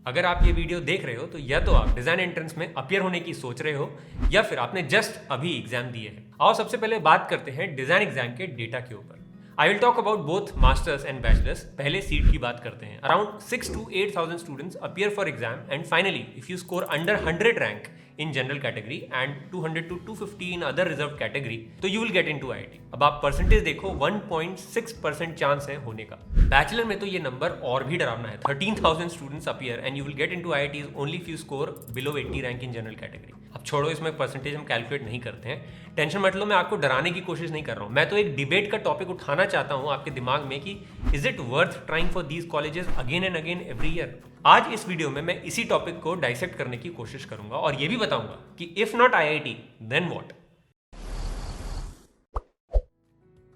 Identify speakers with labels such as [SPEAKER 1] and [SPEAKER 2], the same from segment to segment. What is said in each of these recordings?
[SPEAKER 1] अगर आप ये वीडियो देख रहे हो तो या तो आप डिजाइन एंट्रेंस में अपीयर होने की सोच रहे हो या फिर आपने जस्ट अभी एग्जाम दिए हैं। आओ सबसे पहले बात करते हैं डिजाइन एग्जाम के डेटा के ऊपर। आई will talk about both masters and bachelors. पहले सीट की बात करते हैं। Around 6 to 8,000 students appear for exam and finally if you score under 100 rank in general category and 200 to 250 in other reserved category, तो you will get into IIT। अब आप percentage देखो 1.6% chance है होने का। बैचलर में तो ये नंबर और भी डरावना है। 13,000 students appear and you will get into IITs only if you score below 80 rank in general category. अब छोड़ो, इसमें परसेंटेज हम कैलकुलेट नहीं करते हैं, टेंशन मत लो, मैं आपको डराने की कोशिश नहीं कर रहा हूँ। मैं तो एक डिबेट का टॉपिक उठाना चाहता हूँ आपके दिमाग में कि is it worth trying for these colleges again and again every year. आज इस वीडियो में मैं इसी टॉपिक को डाइसेक्ट करने की कोशिश करूंगा और ये भी बताऊंगा कि if not IIT then what.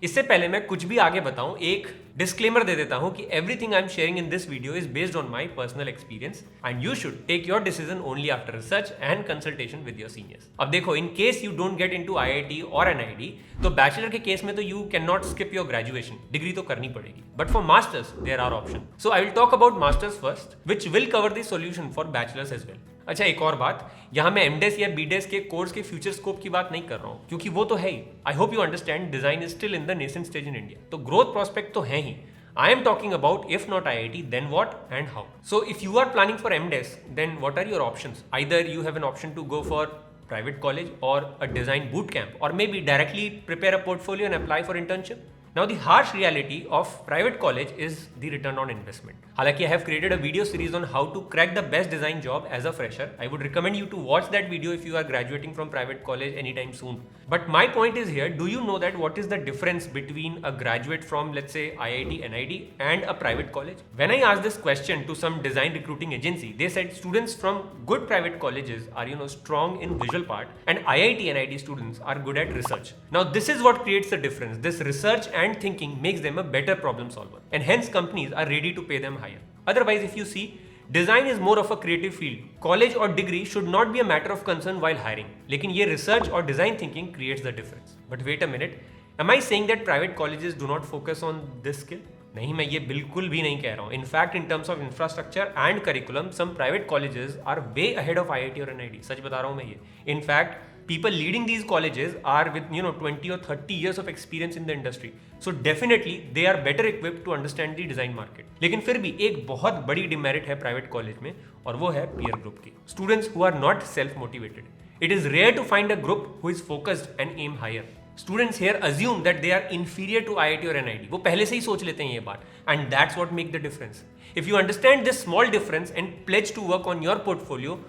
[SPEAKER 1] इससे पहले मैं कुछ भी आगे बताऊं, एक डिस्क्लेमर दे देता हूं कि everything I am sharing in this video is based on my personal experience and you should take your decision only after research and consultation with your seniors. अब देखो, in case you don't get into IIT और NID, तो bachelor के case में तो you can not skip your graduation, degree तो करनी पड़ेगी, but for masters there are option. So I will talk about masters first which will cover the solution for bachelors as well. अच्छा, एक और बात, यहां मैं MDes या BDes के कोर्स के फ्यूचर स्कोप की बात नहीं कर रहा हूं, क्योंकि वो तो है ही। I hope you understand design is still in the nascent stage in India, तो ग्रोथ प्रोस्पेक्ट तो है ही। I am talking about if not IIT, then what and how. So if you are planning for MDes, then what are your options? Either you have an option to go for private college or a design boot camp, or maybe directly prepare a portfolio and apply for internship. Now the harsh reality of private college is the return on investment. हालांकि I have created a video series on how to crack the best design job as a fresher. I would recommend you to watch that video if you are graduating from private college anytime soon. But my point is here, do you know that what is the difference between a graduate from, let's say, IIT, NID and a private college? When I asked this question to some design recruiting agency, they said students from good private colleges are, strong in visual part, and IIT, NID students are good at research. Now this is what creates the difference. This research and thinking makes them a better problem solver, and hence companies are ready to pay them higher. Otherwise, if you see, design is more of a creative field. College or degree should not be a matter of concern while hiring. लेकिन ये research और design thinking creates the difference. But wait a minute, am I saying that private colleges do not focus on this skill? नहीं, मैं ये बिल्कुल भी नहीं कह रहा हूँ। In fact, in terms of infrastructure and curriculum, some private colleges are way ahead of IIT or NID. सच बता रहा हूँ मैं ये। In fact, people leading these colleges are with 20 or 30 years of experience in the industry, so definitely they are better equipped to understand the design market. लेकिन फिर भी एक बहुत बड़ी डिमेरिट है प्राइवेट कॉलेज में, और वो है peer group की। Students who are not self motivated. It is rare to find a group who is focused and aim higher. Students here assume that they are inferior to IIT or NID. वो पहले से ही सोच लेते हैं ये बात, and that's what make the difference. If you understand this small difference and pledge to work on your portfolio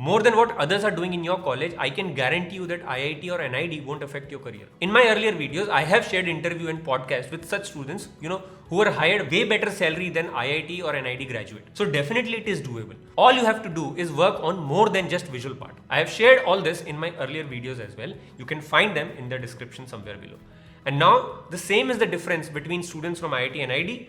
[SPEAKER 1] more than what others are doing in your college, I can guarantee you that IIT or NID won't affect your career. In my earlier videos, I have shared interview and podcast with such students, who are hired way better salary than IIT or NID graduate. So definitely it is doable. All you have to do is work on more than just visual part. I have shared all this in my earlier videos as well. You can find them in the description somewhere below. And now the same is the difference between students from IIT and NID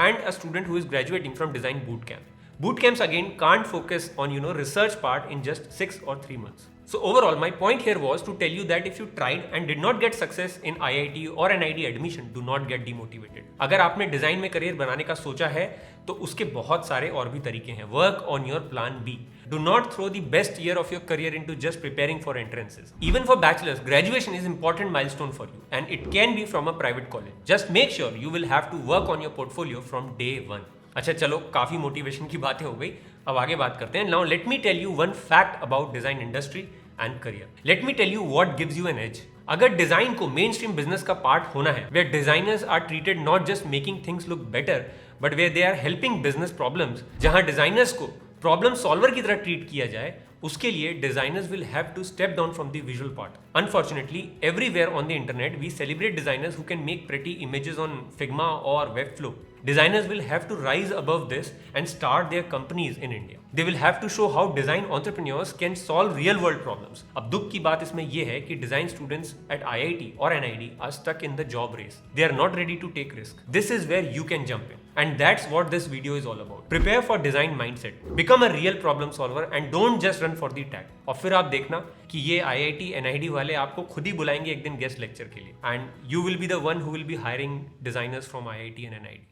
[SPEAKER 1] and a student who is graduating from design bootcamp. Bootcamps again can't focus on research part in just 6 or 3 months. So overall, my point here was to tell you that if you tried and did not get success in IIT or NID admission, do not get demotivated. अगर आपने design में career बनाने का सोचा है तो उसके बहुत सारे और भी तरीके हैं. Work on your plan B. Do not throw the best year of your career into just preparing for entrances. Even for bachelors, graduation is important milestone for you, and it can be from a private college. Just make sure you will have to work on your portfolio from day one. अच्छा चलो, काफी motivation की बातें हो गई, अब आगे बात करते हैं. Now let me tell you one fact about design industry and career. Let me tell you what gives you an edge. अगर डिजाइन को मेन स्ट्रीम बिजनेस का पार्ट होना है, where designers are treated not just making things look better, but where they are helping business problems, जहां designers को problem solver की तरह treat किया जाए, उसके लिए designers will have to step down from the visual part. Unfortunately everywhere on the internet we celebrate designers who can make pretty images on Figma और Webflow. Designers will have to rise above this and start their companies in India. They will have to show how design entrepreneurs can solve real world problems. अब दुख की बात इसमें यह है कि design students at IIT or NID are stuck in the job race. They are not ready to take risk. This is where you can jump in. And that's what this video is all about. Prepare for design mindset. Become a real problem solver and don't just run for the tag. और फिर आप देखना कि ये IIT NID वाले आपको खुद ही बुलाएंगे एक दिन गेस्ट लेक्चर के लिए. And you will be the one who will be hiring designers from IIT and NID.